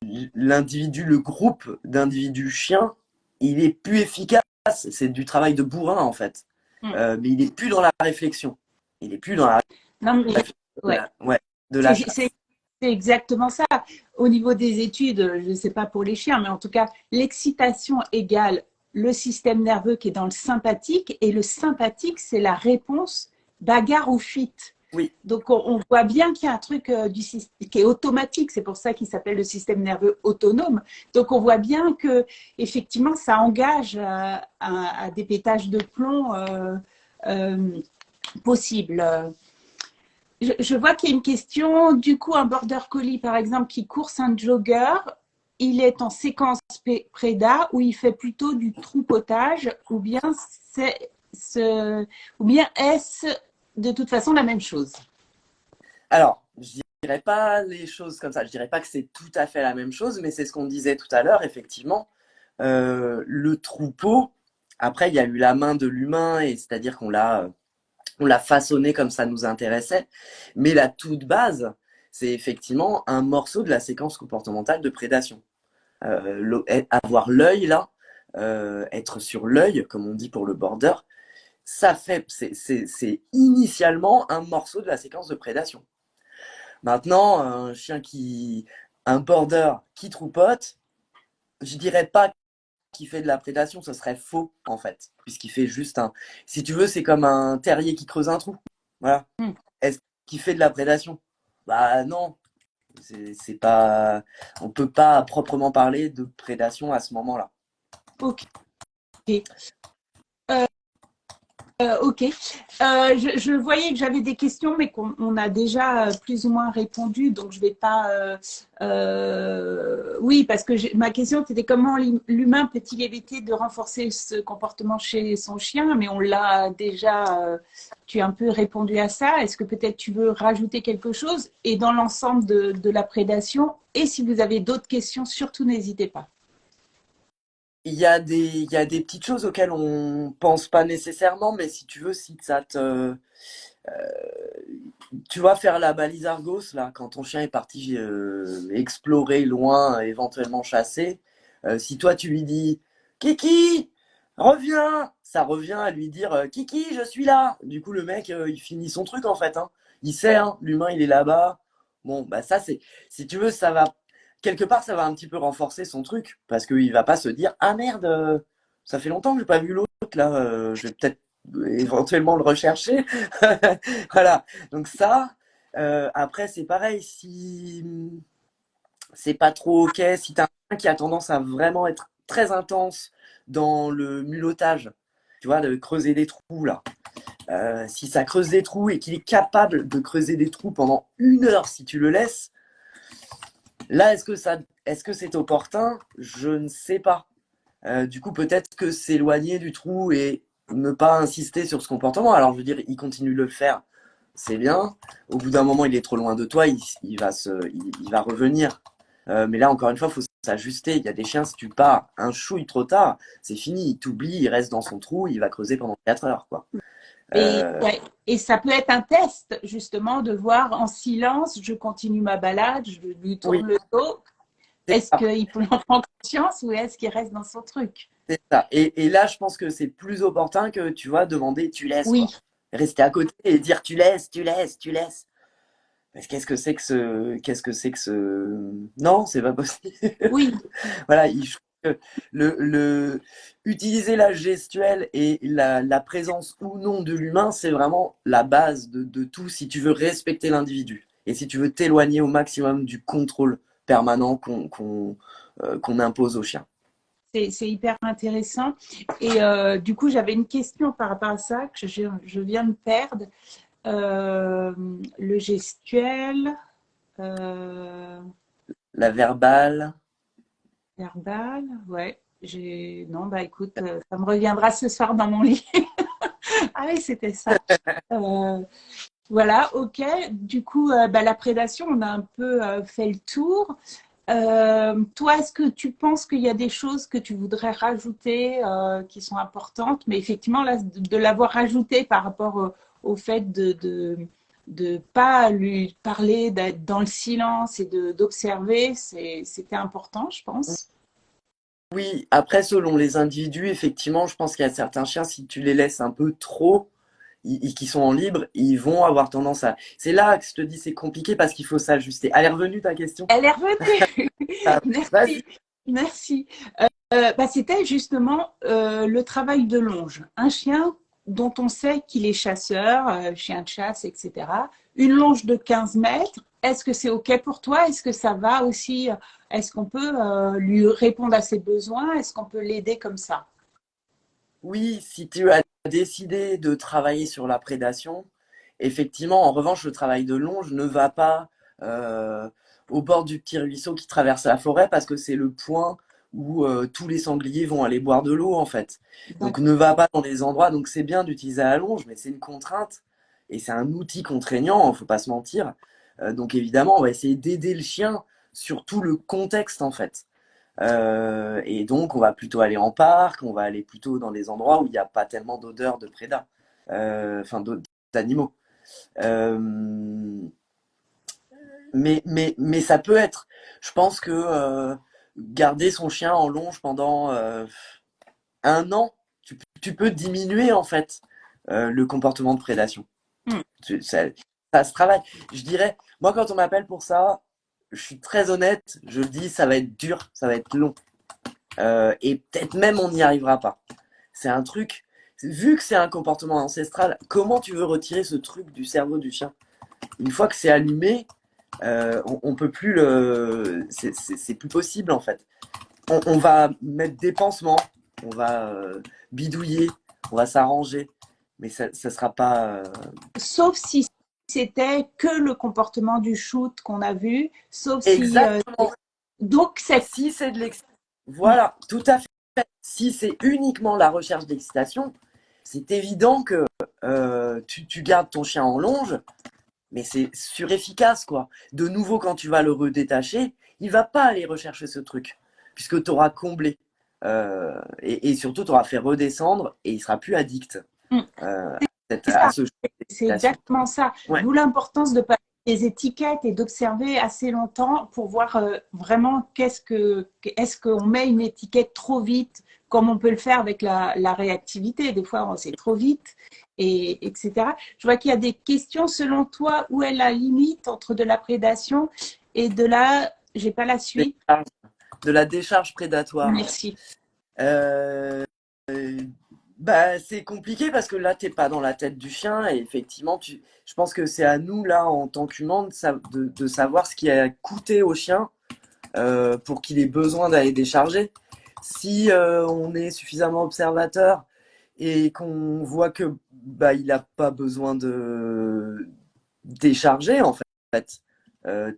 le groupe d'individus chiens, il est plus efficace. C'est du travail de bourrin, en fait. Mais il est plus dans la réflexion. Il est plus dans la Non, mais réflexion ouais. de la C'est chasse. exactement ça. Au niveau des études, je ne sais pas pour les chiens, mais en tout cas, l'excitation égale le système nerveux qui est dans le sympathique, et le sympathique, c'est la réponse bagarre ou fuite. Oui, Donc, on voit bien qu'il y a un truc qui est automatique. C'est pour ça qu'il s'appelle le système nerveux autonome. Donc, on voit bien que effectivement, ça engage à des pétages de plomb euh, possibles. Je vois qu'il y a une question. Du coup, un border collie, par exemple, qui course un jogger, il est en séquence préda ou il fait plutôt du troupeautage, ou bien ou bien est-ce de toute façon la même chose? Alors, je dirais pas les choses comme ça. Je dirais pas que c'est tout à fait la même chose, mais c'est ce qu'on disait tout à l'heure, effectivement. Le troupeau, après, il y a eu la main de l'humain, et c'est-à-dire on l'a façonné comme ça nous intéressait. Mais la toute base, c'est effectivement un morceau de la séquence comportementale de prédation. Avoir l'œil là, être sur l'œil, comme on dit pour le border, c'est initialement un morceau de la séquence de prédation. Maintenant, un border qui troupote, je dirais pas qu'il fait de la prédation, ce serait faux en fait, puisqu'il fait juste si tu veux, c'est comme un terrier qui creuse un trou. Voilà. Hmm. Est-ce qu'il fait de la prédation? Bah non, c'est pas, on peut pas proprement parler de prédation à ce moment-là. Ok. Ok. Je voyais que j'avais des questions, mais qu'on a déjà plus ou moins répondu, donc je vais pas. Oui, parce que ma question c'était comment l'humain peut-il éviter de renforcer ce comportement chez son chien, mais on l'a déjà. Tu as un peu répondu à ça. Est-ce que peut-être tu veux rajouter quelque chose? Et dans l'ensemble de la prédation, et si vous avez d'autres questions, surtout n'hésitez pas. Il y a des petites choses auxquelles on pense pas nécessairement, mais si tu veux, si ça te, tu vas faire la balise Argos là, quand ton chien est parti explorer loin, éventuellement chasser. Si toi tu lui dis Kiki, reviens, ça revient à lui dire Kiki, je suis là. Du coup, le mec, il finit son truc en fait. Hein. Il sait, hein, l'humain, il est là-bas. Bon, bah ça c'est, si tu veux, ça va quelque part, ça va un petit peu renforcer son truc parce qu'il va pas se dire ah merde, ça fait longtemps que j'ai pas vu l'autre là, je vais peut-être éventuellement le rechercher. Voilà. Donc ça, après c'est pareil, si c'est pas trop ok, si t'as un qui a tendance à vraiment être très intense dans le mulottage, tu vois, de creuser des trous là. Si ça creuse des trous et qu'il est capable de creuser des trous pendant 1 heure si tu le laisses, là est-ce que c'est opportun? Je ne sais pas. Du coup, peut-être que s'éloigner du trou et ne pas insister sur ce comportement. Alors, je veux dire, il continue de le faire, c'est bien. Au bout d'un moment, il est trop loin de toi, il va revenir. Mais là, encore une fois, il faut s'ajuster. Il y a des chiens, si tu pars un chouille trop tard, c'est fini, il t'oublie, il reste dans son trou, il va creuser pendant 4 heures, quoi. Et, Euh, ouais, et ça peut être un test, justement, de voir en silence, je continue ma balade, je lui oui, tourne le dos. c'est Est-ce ça. qu'il en prend conscience ou est-ce qu'il reste dans son truc? C'est ça. Et là, je pense que c'est plus opportun que, tu vois, demander tu laisses, Oui, quoi. Rester à côté et dire tu laisses, tu laisses, tu laisses. Mais qu'est-ce que c'est que ce, non, c'est pas possible. oui, Voilà, je trouve que utiliser la gestuelle et la présence ou non de l'humain, c'est vraiment la base de tout si tu veux respecter l'individu et si tu veux t'éloigner au maximum du contrôle permanent qu'on impose aux chiens. c'est hyper intéressant. Et du coup, j'avais une question par rapport à ça que je viens de perdre. Euh, le gestuel, euh, La verbale, verbal, ouais. Non, bah écoute, ça me reviendra ce soir dans mon lit. Ah oui, c'était ça. Euh, Voilà, ok. Du coup, bah, la prédation, on a un peu fait le tour. Toi, est-ce que tu penses qu'il y a des choses que tu voudrais rajouter qui sont importantes? Mais effectivement, là, de l'avoir rajouté par rapport au fait de pas lui parler, d'être dans le silence et d'observer, c'était important, je pense. oui, après, selon les individus, effectivement, je pense qu'il y a certains chiens, si tu les laisses un peu trop, qui sont en libre, ils vont avoir tendance à. C'est là que je te dis, c'est compliqué parce qu'il faut s'ajuster. Elle est revenue ta question? Elle est revenue. Ah, vas-y. Merci, merci. Bah, c'était justement le travail de longe. Un chien dont on sait qu'il est chasseur, chien de chasse, etc. Une longe de 15 mètres, est-ce que c'est OK pour toi? Est-ce que ça va aussi? Est-ce qu'on peut lui répondre à ses besoins? Est-ce qu'on peut l'aider comme ça? Oui, si tu as décidé de travailler sur la prédation, effectivement, en revanche, le travail de longe ne va pas euh, au bord du petit ruisseau qui traverse la forêt parce que c'est le point où tous les sangliers vont aller boire de l'eau en fait. Donc D'accord. ne va pas dans des endroits, donc c'est bien d'utiliser la longe, mais c'est une contrainte et c'est un outil contraignant, faut pas se mentir. Donc évidemment, on va essayer d'aider le chien sur tout le contexte en fait. Et donc on va plutôt aller en parc, on va aller plutôt dans des endroits où il n'y a pas tellement d'odeur de prédat, enfin d'animaux. Euh, mais ça peut être. Je pense que garder son chien en longe pendant 1 an, tu peux diminuer en fait le comportement de prédation. Hmm. Ça se travaille. Je dirais, moi quand on m'appelle pour ça, je suis très honnête, je le dis, ça va être dur, ça va être long. Et peut-être même on n'y arrivera pas. C'est un truc, vu que c'est un comportement ancestral, comment tu veux retirer ce truc du cerveau du chien? Une fois que c'est allumé, on peut plus le. C'est plus possible en fait. On va mettre des pansements, on va bidouiller, on va s'arranger, mais ça sera pas. Sauf si c'était que le comportement du shoot qu'on a vu, sauf si Exactement. donc c'est Si c'est de l'excitation, voilà, tout à fait. Si c'est uniquement la recherche d'excitation, c'est évident que tu gardes ton chien en longe, mais c'est surefficace, quoi. De nouveau, quand tu vas le redétacher, il va pas aller rechercher ce truc, puisque tu auras comblé. Et surtout, tu auras fait redescendre et il sera plus addict euh, à ça. ce jeu C'est d'excitation. exactement ça. Ouais, D'où l'importance de passer des étiquettes et d'observer assez longtemps pour voir vraiment est-ce qu'on met une étiquette trop vite, comme on peut le faire avec la réactivité. Des fois, c'est trop vite, etc. Je vois qu'il y a des questions. Selon toi, où est la limite entre de la prédation et de la... J'ai pas la suite. de la décharge prédatoire. Merci. Euh, Bah, c'est compliqué parce que là, t'es pas dans la tête du chien et effectivement, je pense que c'est à nous, là, en tant qu'humains, de savoir ce qui a coûté au chien pour qu'il ait besoin d'aller décharger. Si on est suffisamment observateur et qu'on voit que bah, il n'a pas besoin de décharger, en fait,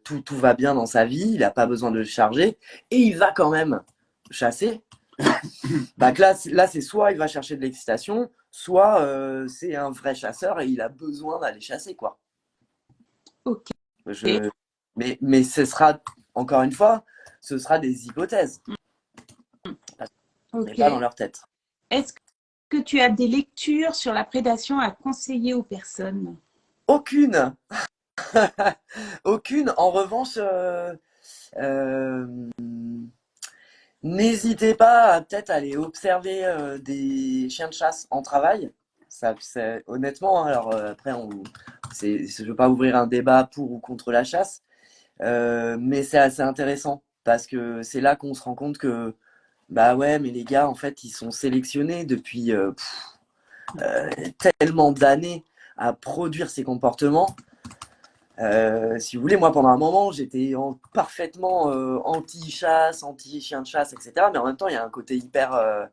tout va bien dans sa vie, il n'a pas besoin de charger et il va quand même chasser. Bah que là c'est soit il va chercher de l'excitation, soit c'est un vrai chasseur et il a besoin d'aller chasser, quoi. Ok. Je... mais ce sera, encore une fois, ce sera des hypothèses. On n'est Ok. pas dans leur tête. Est-ce que tu as des lectures sur la prédation à conseiller aux personnes? Aucune. Aucune. En revanche, euh, n'hésitez pas à peut-être aller observer des chiens de chasse en travail. Ça, honnêtement, hein, alors après, je ne veux pas ouvrir un débat pour ou contre la chasse, mais c'est assez intéressant parce que c'est là qu'on se rend compte que, bah ouais, mais les gars, en fait, ils sont sélectionnés depuis tellement d'années à produire ces comportements. Si vous voulez, moi pendant un moment, j'étais parfaitement anti-chasse, anti-chien de chasse, etc. Mais en même temps, il y a un côté hyper.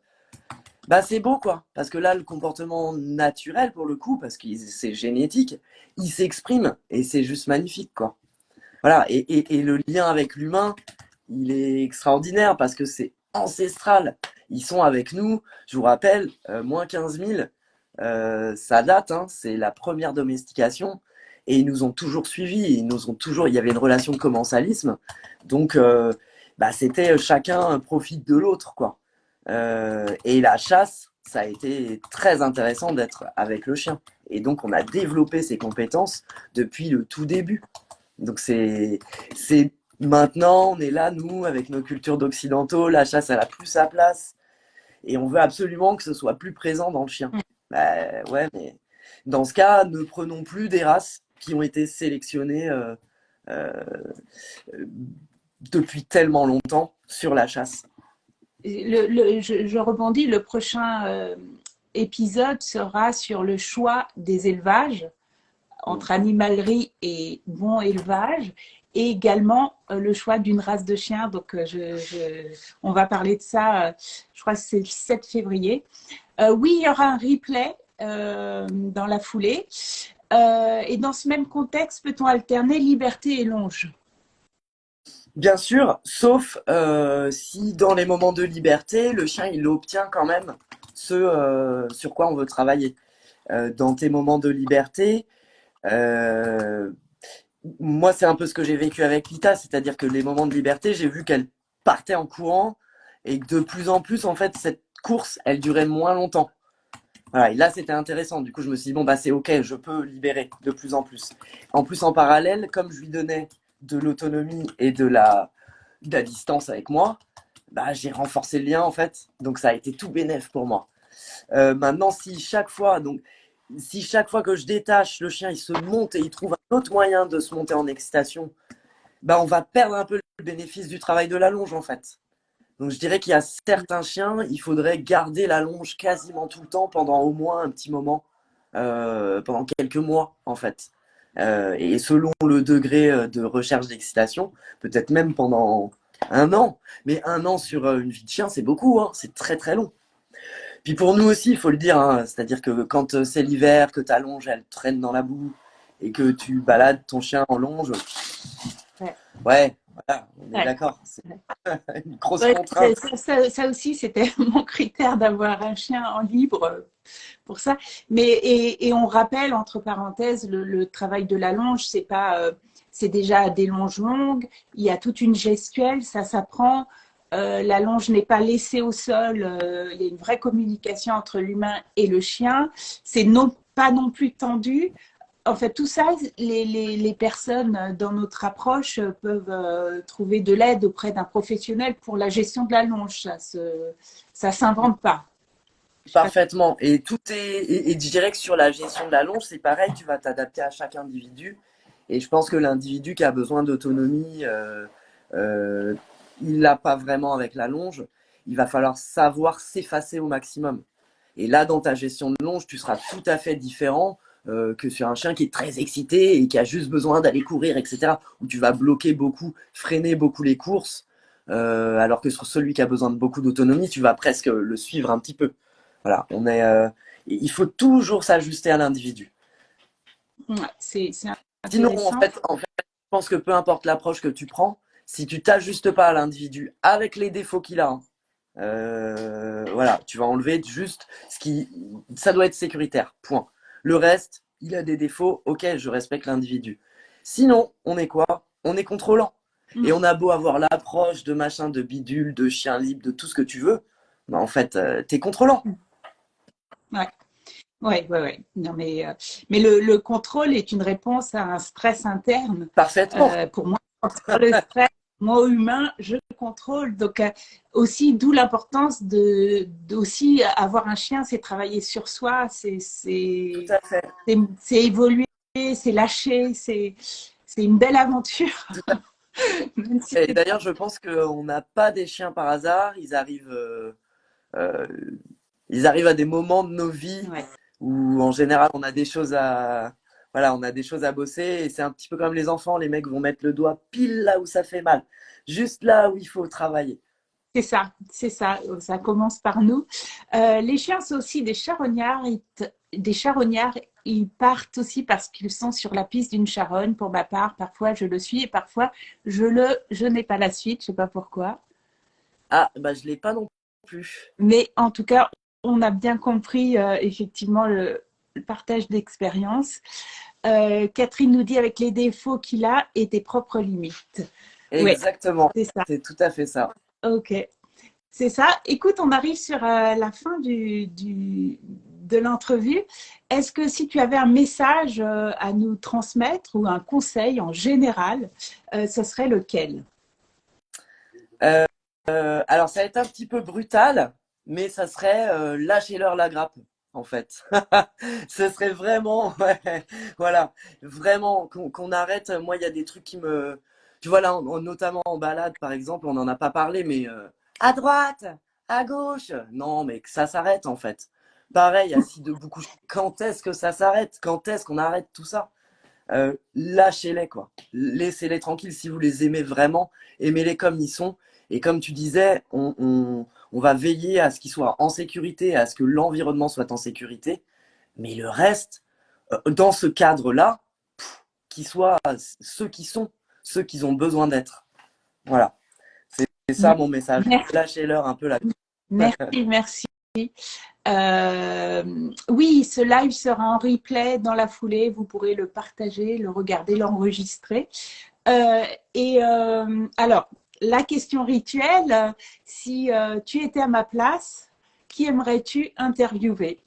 Bah, c'est beau, quoi. Parce que là, le comportement naturel, pour le coup, parce que c'est génétique, il s'exprime et c'est juste magnifique, quoi. Voilà. Et le lien avec l'humain, il est extraordinaire parce que c'est ancestral. Ils sont avec nous. Je vous rappelle, moins 15 000, ça date, hein, c'est la première domestication. Et ils nous ont toujours suivis. Ils nous ont toujours. Il y avait une relation de commensalisme. Donc, bah, c'était chacun profite de l'autre, quoi. Et la chasse, ça a été très intéressant d'être avec le chien. Et donc, on a développé ces compétences depuis le tout début. Donc, c'est maintenant, on est là, nous, avec nos cultures d'occidentaux, la chasse, elle a plus sa place. Et on veut absolument que ce soit plus présent dans le chien. Bah, ouais, mais dans ce cas, ne prenons plus des races qui ont été sélectionnées euh, depuis tellement longtemps sur la chasse. Je rebondis, le prochain épisode sera sur le choix des élevages entre animalerie et bon élevage et également le choix d'une race de chien. Donc, on va parler de ça, je crois que c'est le 7 février. Oui, il y aura un replay dans la foulée. Et dans ce même contexte, peut-on alterner liberté et longe? Bien sûr, sauf si dans les moments de liberté, le chien il obtient quand même ce sur quoi on veut travailler. Dans tes moments de liberté, euh, moi c'est un peu ce que j'ai vécu avec Lita, c'est-à-dire que les moments de liberté, j'ai vu qu'elle partait en courant et que de plus en plus en fait cette course elle durait moins longtemps. Voilà, et là c'était intéressant. Du coup je me suis dit bon bah c'est ok, je peux libérer de plus en plus. En plus en parallèle, comme je lui donnais de l'autonomie et de la distance avec moi, bah, j'ai renforcé le lien en fait. Donc ça a été tout bénef pour moi. Maintenant, si chaque fois que je détache, le chien il se monte et il trouve un autre moyen de se monter en excitation, bah, on va perdre un peu le bénéfice du travail de la longe en fait. Donc je dirais qu'il y a certains chiens, il faudrait garder la longe quasiment tout le temps pendant au moins un petit moment, pendant quelques mois en fait. Et selon le degré de recherche d'excitation, peut-être même pendant un an. Mais un an sur une vie de chien, c'est beaucoup, hein, c'est très très long. Puis pour nous aussi, il faut le dire, hein, c'est-à-dire que quand c'est l'hiver, que ta longe elle traîne dans la boue et que tu balades ton chien en longe, Ouais. ouais, voilà, on est Ouais. d'accord, c'est une grosse Ouais, contrainte. ça aussi, c'était mon critère d'avoir un chien en libre pour ça. Mais et on rappelle entre parenthèses le travail de la longe, c'est pas, c'est déjà des longes longues. Il y a toute une gestuelle, ça s'apprend. La longe n'est pas laissée au sol. Il y a une vraie communication entre l'humain et le chien. C'est non pas non plus tendu. En fait, tout ça, les personnes dans notre approche peuvent trouver de l'aide auprès d'un professionnel pour la gestion de la longe. Ça s'invente pas. Je sais pas. Parfaitement. Et tout est, et je dirais que sur la gestion de la longe, c'est pareil, tu vas t'adapter à chaque individu. Et je pense que l'individu qui a besoin d'autonomie, il l'a pas vraiment avec la longe. Il va falloir savoir s'effacer au maximum. Et là, dans ta gestion de longe, tu seras tout à fait différent que sur un chien qui est très excité et qui a juste besoin d'aller courir, etc. Où tu vas bloquer beaucoup, freiner beaucoup les courses. Alors que sur celui qui a besoin de beaucoup d'autonomie, tu vas presque le suivre un petit peu. Voilà, il faut toujours s'ajuster à l'individu. Ouais, c'est Sinon, intéressant. en fait, je pense que peu importe l'approche que tu prends, si tu t'ajustes pas à l'individu avec les défauts qu'il a, hein, voilà, tu vas enlever juste ça doit être sécuritaire. Point. Le reste, il a des défauts. Ok, je respecte l'individu. Sinon, on est quoi? On est contrôlant. Et Mm. on a beau avoir l'approche de machin, de bidule, de chien libre, de tout ce que tu veux, bah en fait, t'es contrôlant. Ouais. Ouais, ouais, ouais. Non, mais le contrôle est une réponse à un stress interne. Parfaitement. Pour moi, le stress, moi humain, je contrôle. Donc aussi, d'où l'importance aussi avoir un chien, c'est travailler sur soi, Tout à fait. c'est évoluer, c'est lâcher, c'est une belle aventure. Même si Et c'est d'ailleurs, je pense qu'on n'a pas des chiens par hasard. Euh, ils arrivent à des moments de nos vies ouais, où, en général, voilà, on a des choses à bosser. Et c'est un petit peu comme les enfants. Les mecs vont mettre le doigt pile là où ça fait mal, juste là où il faut travailler. c'est ça, ça commence par nous. Les chiens, c'est aussi des charognards. Des charognards, ils partent aussi parce qu'ils sont sur la piste d'une charogne. Pour ma part, parfois je le suis et parfois je n'ai pas la suite, je sais pas pourquoi. Ah, bah je l'ai pas non plus. Mais en tout cas, on a bien compris effectivement le partage d'expérience. Catherine nous dit avec les défauts qu'il a et tes propres limites. Oui, Exactement. c'est ça. C'est tout à fait ça. Ok. C'est ça. Écoute, on arrive sur la fin de l'entrevue. Est-ce que si tu avais un message à nous transmettre ou un conseil en général, ce serait lequel? Euh, alors, ça va être un petit peu brutal, mais ça serait lâchez-leur la grappe, en fait. Ce serait vraiment, ouais, voilà, vraiment qu'on arrête. Moi, il y a des trucs qui me. Tu vois, là, notamment en balade, par exemple, on n'en a pas parlé, mais à droite, à gauche. Non, mais que ça s'arrête, en fait. Pareil, assis debout couché. Quand est-ce que ça s'arrête? Quand est-ce qu'on arrête tout ça? Lâchez-les, quoi. Laissez-les tranquilles si vous les aimez vraiment. Aimez-les comme ils sont. Et comme tu disais, on va veiller à ce qu'ils soient en sécurité, à ce que l'environnement soit en sécurité. Mais le reste, dans ce cadre-là, qu'ils soient ceux qui sont, ceux qu'ils ont besoin d'être. Voilà, c'est ça mon message. Merci, Lâchez-leur un peu la... merci. Oui, ce live sera en replay dans la foulée. Vous pourrez le partager, le regarder, l'enregistrer. Alors, la question rituelle, si tu étais à ma place, qui aimerais-tu interviewer?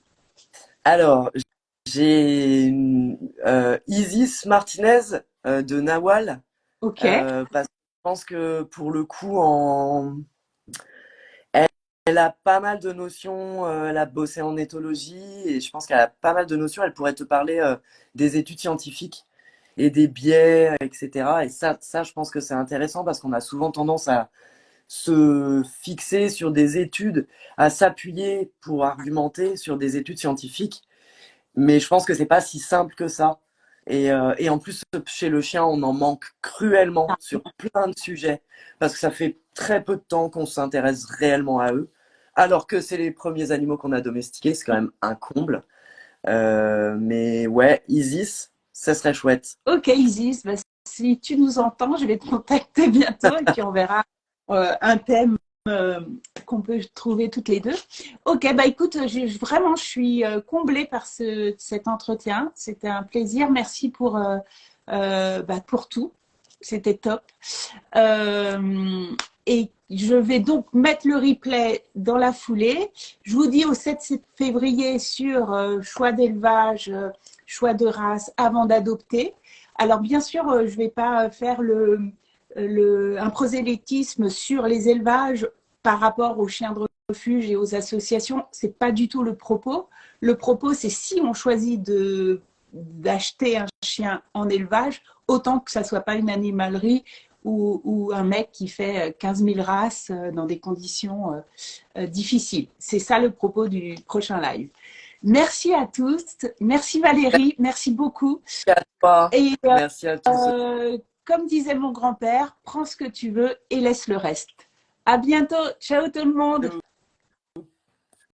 Alors, j'ai Isis Martinez de Nawal, Ok, parce que je pense que pour le coup, elle a pas mal de notions, elle a bossé en éthologie et je pense qu'elle a pas mal de notions. Elle pourrait te parler des études scientifiques et des biais, etc. Et ça, je pense que c'est intéressant parce qu'on a souvent tendance à se fixer sur des études, à s'appuyer pour argumenter sur des études scientifiques. Mais je pense que c'est pas si simple que ça. Et en plus, chez le chien, on en manque cruellement sur plein de sujets, parce que ça fait très peu de temps qu'on s'intéresse réellement à eux, alors que c'est les premiers animaux qu'on a domestiqués, c'est quand même un comble. Mais ouais, Isis, ça serait chouette. ok Isis, bah, si tu nous entends, je vais te contacter bientôt et puis on verra un thème qu'on peut trouver toutes les deux. Ok, bah écoute, vraiment, je suis comblée par cet entretien. C'était un plaisir. Merci pour tout. C'était top. Et je vais donc mettre le replay dans la foulée. Je vous dis au 7 février sur choix d'élevage, choix de race avant d'adopter. Alors bien sûr, je ne vais pas faire un prosélytisme sur les élevages par rapport aux chiens de refuge et aux associations. C'est pas du tout le propos. Le propos, c'est si on choisit d'acheter un chien en élevage, autant que ça soit pas une animalerie ou un mec qui fait 15 000 races dans des conditions difficiles. C'est ça le propos du prochain live. Merci à tous. Merci Valérie. Merci beaucoup. Merci à toi. Et Merci à tous. comme disait mon grand-père, prends ce que tu veux et laisse le reste. À bientôt. Ciao tout le monde.